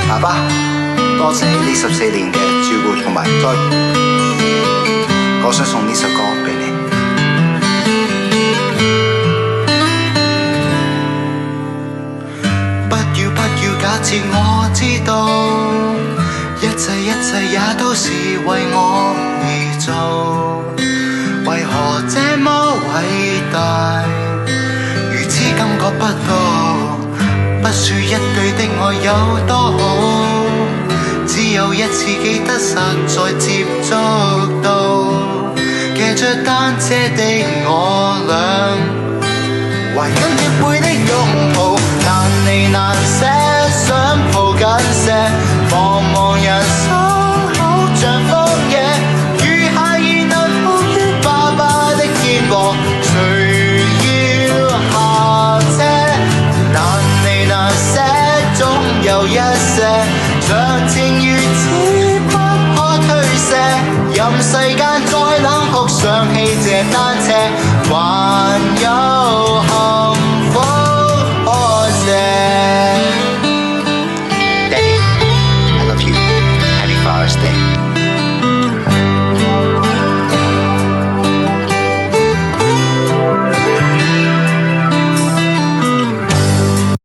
爸爸，多謝呢14年嘅照顧同埋栽培，我想送呢首歌俾你。不要假設我知道，一切也都是為我而做，為何這麼偉大，如此感覺不到，不說一句的愛有多好，只有一次記得實在接觸到，騎着單車的我倆，懷緊貼背的擁抱，難離難捨，想抱緊些，茫人生好像荒野，如孩兒難抱於爸爸的肩膊，誰要下車？難離難捨，總有一些像情如此不可推卸，任世間再冷酷，想起這單車，還有